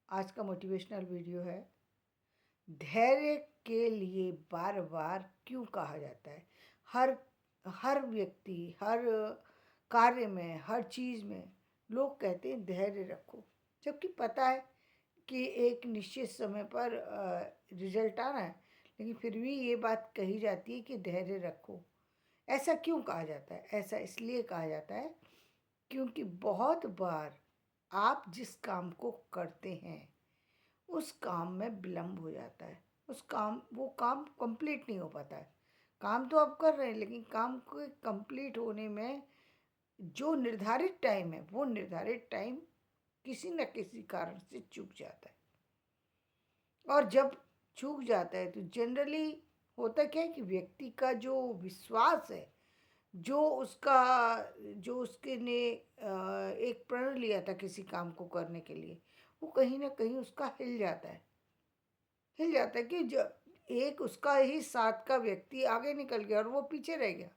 आज का motivational video है। धैर्य के लिए बार बार क्यों कहा जाता है? हर हर व्यक्ति, हर कार्य में, हर चीज़ में लोग कहते हैं धैर्य रखो, जबकि पता है कि एक निश्चित समय पर रिजल्ट आना है, लेकिन फिर भी ये बात कही जाती है कि धैर्य रखो। ऐसा क्यों कहा जाता है? ऐसा इसलिए कहा जाता है क्योंकि बहुत बार आप जिस काम को करते हैं उस काम में विलम्ब हो जाता है। वो काम कंप्लीट नहीं हो पाता है। काम तो आप कर रहे हैं, लेकिन काम को कंप्लीट होने में जो निर्धारित टाइम है, वो निर्धारित टाइम किसी न किसी कारण से चूक जाता है। और जब चूक जाता है तो जनरली होता क्या है कि व्यक्ति का जो विश्वास है, जो उसके ने एक प्रण लिया था किसी काम को करने के लिए, वो कहीं ना कहीं उसका हिल जाता है कि जब एक उसका ही साथ का व्यक्ति आगे निकल गया और वो पीछे रह गया,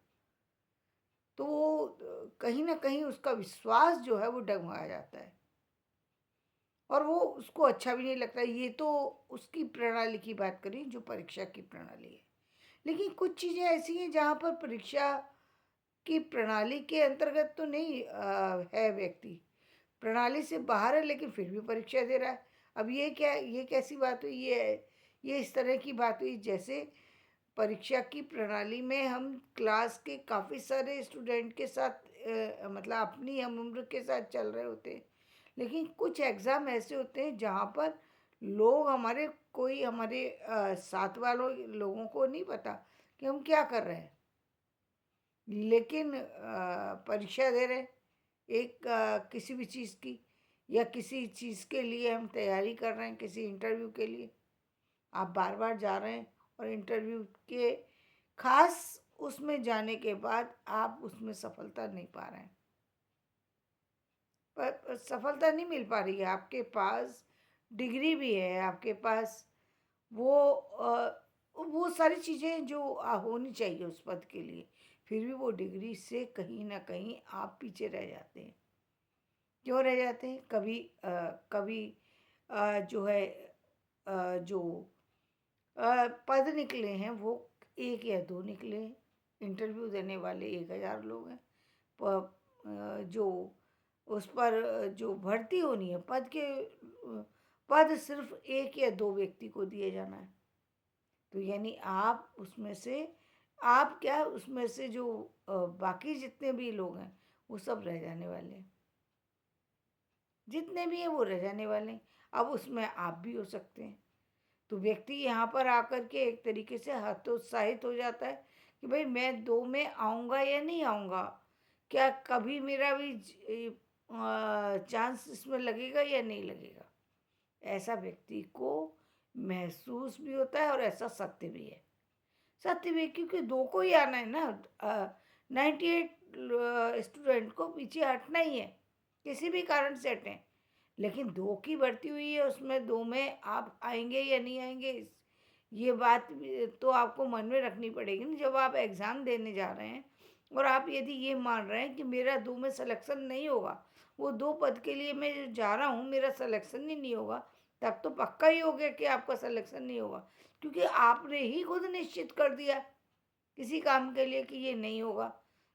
तो वो कहीं ना कहीं उसका विश्वास जो है वो डगमगा जाता है और वो उसको अच्छा भी नहीं लगता। ये तो उसकी प्रणाली की बात करें, जो परीक्षा की प्रणाली है। लेकिन कुछ चीज़ें ऐसी हैं जहाँ पर परीक्षा की प्रणाली के अंतर्गत तो नहीं है व्यक्ति, प्रणाली से बाहर है, लेकिन फिर भी परीक्षा दे रहा है। अब ये कैसी बात हुई? ये इस तरह की बात हुई जैसे परीक्षा की प्रणाली में हम क्लास के काफ़ी सारे स्टूडेंट के साथ मतलब अपनी हम उम्र के साथ चल रहे होते हैं, लेकिन कुछ एग्ज़ाम ऐसे होते हैं जहाँ पर हमारे साथ वालों लोगों को नहीं पता कि हम क्या कर रहे हैं, लेकिन परीक्षा दे रहे हैं एक किसी भी चीज़ की, या किसी चीज़ के लिए हम तैयारी कर रहे हैं, किसी इंटरव्यू के लिए आप बार बार जा रहे हैं, और इंटरव्यू के खास उसमें जाने के बाद आप उसमें सफलता नहीं पा रहे हैं। पर सफलता नहीं मिल पा रही है। आपके पास डिग्री भी है, आपके पास वो सारी चीज़ें जो होनी चाहिए उस पद के लिए, फिर भी वो डिग्री से कहीं ना कहीं आप पीछे रह जाते हैं। क्यों रह जाते हैं? कभी जो है जो पद निकले हैं वो एक या दो निकले हैं। इंटरव्यू देने वाले 1,000 लोग हैं। जो उस पर जो भर्ती होनी है पद सिर्फ एक या दो व्यक्ति को दिए जाना है। तो यानी उसमें से जो बाकी जितने भी लोग हैं वो सब रह जाने वाले हैं। जितने भी हैं वो रह जाने वाले हैं। अब उसमें आप भी हो सकते हैं। तो व्यक्ति यहाँ पर आकर के एक तरीके से हतोत्साहित हो जाता है कि भाई मैं 2 में आऊँगा या नहीं आऊँगा? क्या कभी मेरा भी चांस इसमें लगेगा या नहीं लगेगा? ऐसा व्यक्ति को महसूस भी होता है और ऐसा सत्य भी है। सत्य भी है क्योंकि 2 को ही आना है ना। 98 स्टूडेंट को पीछे हटना ही है, किसी भी कारण से हटें। लेकिन 2 की भर्ती हुई है, उसमें 2 में आप आएँगे या नहीं आएँगे, ये बात भी तो आपको मन में रखनी पड़ेगी ना। जब आप एग्ज़ाम देने जा रहे हैं और आप यदि ये मान रहे हैं कि मेरा 2 में सिलेक्शन नहीं होगा, वो 2 पद के लिए मैं जो जा रहा हूँ मेरा सिलेक्शन ही नहीं होगा, तब तो पक्का ही हो गया कि आपका सिलेक्शन नहीं होगा। क्योंकि आपने ही खुद निश्चित कर दिया किसी काम के लिए कि ये नहीं होगा।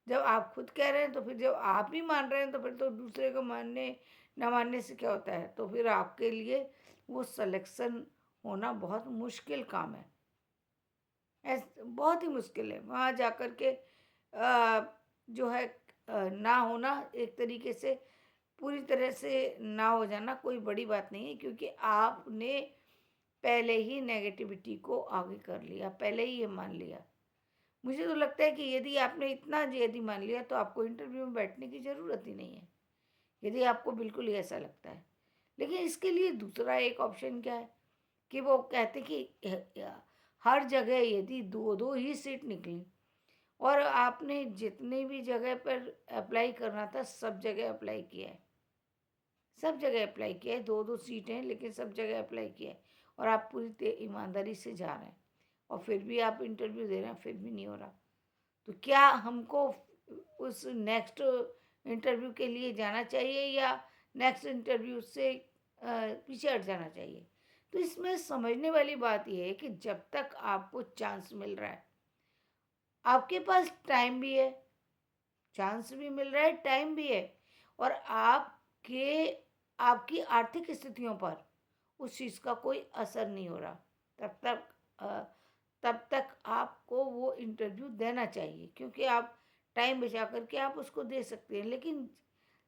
जब आप खुद कह रहे हैं, तो फिर जब आप ही मान रहे हैं, तो फिर तो दूसरे को मानने ना मानने से क्या होता है? तो फिर आपके लिए वो सिलेक्शन होना बहुत मुश्किल काम है। बहुत ही मुश्किल है वहाँ जाकर के जो है ना होना, एक तरीके से पूरी तरह से ना हो जाना कोई बड़ी बात नहीं है, क्योंकि आपने पहले ही नेगेटिविटी को आगे कर लिया, पहले ही ये मान लिया। मुझे तो लगता है कि यदि मान लिया तो आपको इंटरव्यू में बैठने की ज़रूरत ही नहीं है, यदि आपको बिल्कुल ही ऐसा लगता है। लेकिन इसके लिए दूसरा एक ऑप्शन क्या है कि वो कहते कि हर जगह यदि 2-2 ही सीट निकली और आपने जितनी भी जगह पर अप्लाई करना था सब जगह अप्लाई किया है, सब जगह अप्लाई किया है, 2-2 सीटें हैं लेकिन सब जगह अप्लाई किया है, और आप पूरी ईमानदारी से जा रहे हैं और फिर भी आप इंटरव्यू दे रहे हैं, फिर भी नहीं हो रहा। तो क्या हमको उस नेक्स्ट इंटरव्यू के लिए जाना चाहिए, या नेक्स्ट इंटरव्यू से पीछे हट जाना चाहिए। तो इसमें समझने वाली बात ये है कि जब तक आपको चांस मिल रहा है, आपके पास टाइम भी है, चांस भी मिल रहा है, टाइम भी है, और आपके आपकी आर्थिक स्थितियों पर उस चीज़ का कोई असर नहीं हो रहा, तब तक अ, तब तक आपको वो इंटरव्यू देना चाहिए, क्योंकि आप टाइम बचा कर के आप उसको दे सकते हैं। लेकिन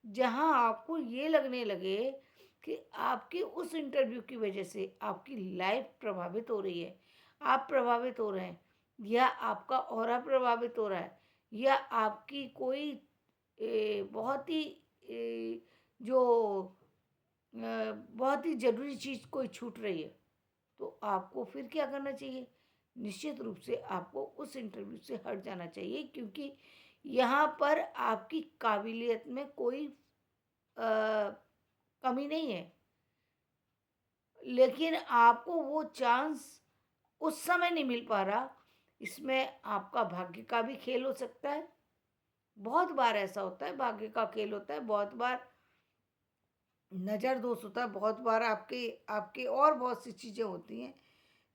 जहाँ आपको ये लगने लगे कि आपके उस इंटरव्यू की वजह से आपकी लाइफ प्रभावित हो रही है, आप प्रभावित हो रहे हैं, या आपका ऑरा प्रभावित हो रहा है, या आपकी कोई बहुत ही जो बहुत ही ज़रूरी चीज़ कोई छूट रही है, तो आपको फिर क्या करना चाहिए? निश्चित रूप से आपको उस इंटरव्यू से हट जाना चाहिए, क्योंकि यहाँ पर आपकी काबिलियत में कोई कमी नहीं है। लेकिन आपको वो चांस उस समय नहीं मिल पा रहा, इसमें आपका भाग्य का भी खेल हो सकता है। बहुत बार ऐसा होता है, भाग्य का खेल होता है, बहुत बार नज़र दोष होता है, बहुत बार आपके आपके और बहुत सी चीज़ें होती हैं,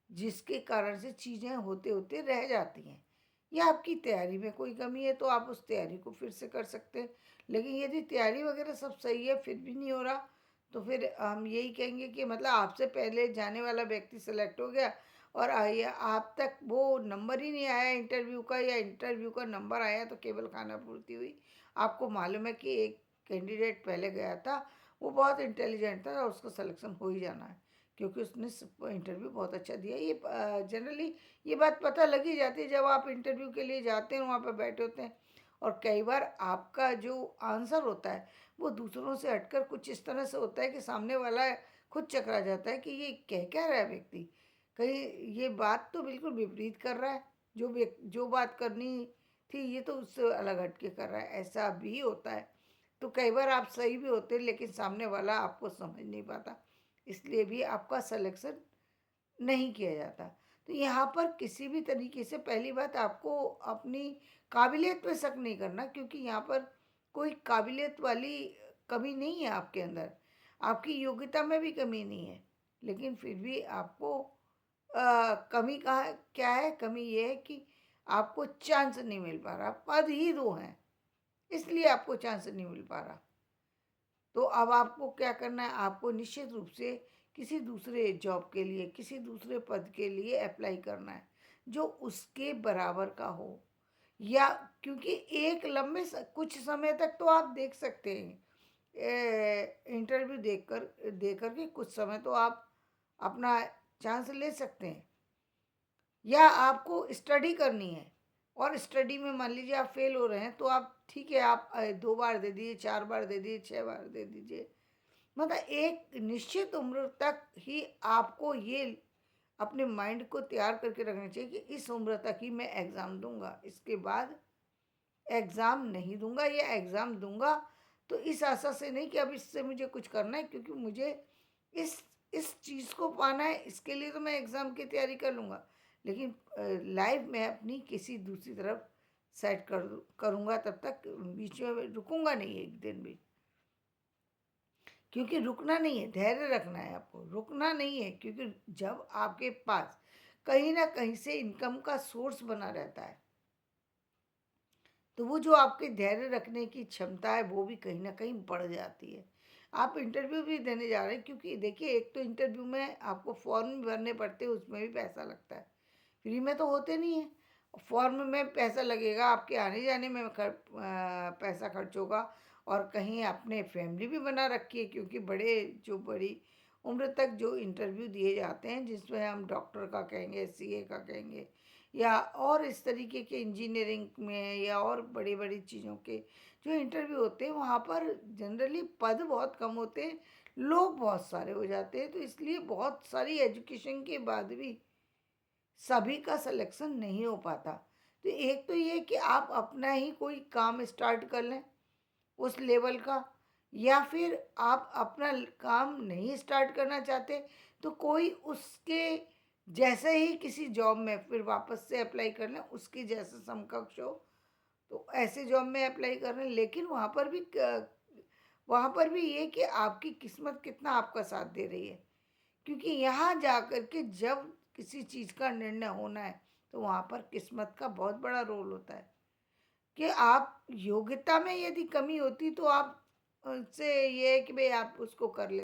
जिसके कारण से चीज़ें होते-होते रह जाती हैं, या आपकी तैयारी में कोई कमी है तो आप उस तैयारी को फिर से कर सकते हैं। लेकिन यदि तैयारी वगैरह सब सही है फिर भी नहीं हो रहा, तो फिर हम यही कहेंगे कि मतलब आपसे पहले जाने वाला व्यक्ति सेलेक्ट हो गया और आइए आप तक वो नंबर ही नहीं आया इंटरव्यू का, या इंटरव्यू का नंबर आया तो केवल खानापूर्ति हुई। आपको मालूम है कि एक कैंडिडेट पहले गया था, वो बहुत इंटेलिजेंट था और उसका सिलेक्शन हो ही जाना है, क्योंकि उसने इंटरव्यू बहुत अच्छा दिया। ये जनरली ये बात पता लग ही जाती है जब आप इंटरव्यू के लिए जाते हैं, वहाँ पर बैठे होते हैं, और कई बार आपका जो आंसर होता है वो दूसरों से हटकर कुछ इस तरह से होता है कि सामने वाला खुद चकरा जाता है कि ये कह क्या रहा है व्यक्ति, कहीं ये बात तो बिल्कुल विपरीत कर रहा है, जो बात करनी थी ये तो उससे अलग हट के कर रहा है, ऐसा भी होता है। तो कई बार आप सही भी होते हैं लेकिन सामने वाला आपको समझ नहीं पाता, इसलिए भी आपका सिलेक्शन नहीं किया जाता। तो यहाँ पर किसी भी तरीके से पहली बात आपको अपनी काबिलियत पे शक नहीं करना, क्योंकि यहाँ पर कोई काबिलियत वाली कमी नहीं है आपके अंदर, आपकी योग्यता में भी कमी नहीं है। लेकिन फिर भी आपको कमी कहाँ क्या है? कमी ये है कि आपको चांस नहीं मिल पा रहा, पद ही 2 हैं, इसलिए आपको चांस नहीं मिल पा रहा। तो अब आपको क्या करना है? आपको निश्चित रूप से किसी दूसरे जॉब के लिए, किसी दूसरे पद के लिए अप्लाई करना है, जो उसके बराबर का हो, या क्योंकि एक लंबे कुछ समय तक तो आप देख सकते हैं, इंटरव्यू दे कर के कुछ समय तो आप अपना चांस ले सकते हैं, या आपको स्टडी करनी है और स्टडी में मान लीजिए आप फेल हो रहे हैं, तो आप ठीक है, आप 2 बार दे दीजिए, 4 बार दे दीजिए, 6 बार दे दीजिए। मतलब एक निश्चित उम्र तक ही आपको ये अपने माइंड को तैयार करके रखना चाहिए कि इस उम्र तक ही मैं एग्ज़ाम दूँगा, इसके बाद एग्ज़ाम नहीं दूँगा, या एग्ज़ाम दूँगा तो इस आशा से नहीं कि अब इससे मुझे कुछ करना है, क्योंकि मुझे इस इस चीज़ को पाना है, इसके लिए तो मैं एग्ज़ाम की तैयारी कर लूँगा। लेकिन लाइफ़ में अपनी किसी दूसरी तरफ सेट करूँगा, तब तक बीच में रुकूँगा नहीं एक दिन भी। क्योंकि रुकना नहीं है, धैर्य रखना है आपको, रुकना नहीं है, क्योंकि जब आपके पास कहीं न कहीं से इनकम का सोर्स बना रहता है, तो वो जो आपके धैर्य रखने की क्षमता है वो भी कहीं न कहीं बढ़ जाती है। आप इंटरव्यू भी देने जा रहे हैं, क्योंकि देखिए एक तो इंटरव्यू में आपको फॉर्म भी भरने पड़ते हैं, उसमें भी पैसा लगता है। फ्री में तो होते नहीं हैं। फॉर्म में पैसा लगेगा, आपके आने-जाने में पैसा खर्च होगा, और कहीं आपने फैमिली भी बना रखी है, क्योंकि बड़ी उम्र तक जो इंटरव्यू दिए जाते हैं, जिसमें हम डॉक्टर का कहेंगे, सीए का कहेंगे, या और इस तरीके के इंजीनियरिंग में, या और बड़ी-बड़ी चीज़ों के जो इंटरव्यू होते हैं, वहाँ पर जनरली पद बहुत कम होते हैं, लोग बहुत सारे हो जाते हैं, तो इसलिए बहुत सारी एजुकेशन के बाद भी सभी का सिलेक्शन नहीं हो पाता। तो एक तो ये कि आप अपना ही कोई काम स्टार्ट कर लें उस लेवल का, या फिर आप अपना काम नहीं स्टार्ट करना चाहते तो कोई उसके जैसे ही किसी जॉब में फिर वापस से अप्लाई कर लें, उसके जैसे समकक्ष हो, तो ऐसे जॉब में अप्लाई कर लें। लेकिन वहाँ पर भी वहाँ पर भी ये कि आपकी किस्मत कितना आपका साथ दे रही है। क्योंकि यहाँ जाकर के जब किसी चीज़ का निर्णय होना है, तो वहाँ पर किस्मत का बहुत बड़ा रोल होता है कि आप योग्यता में यदि कमी होती तो आप से ये है कि भई आप उसको कर ले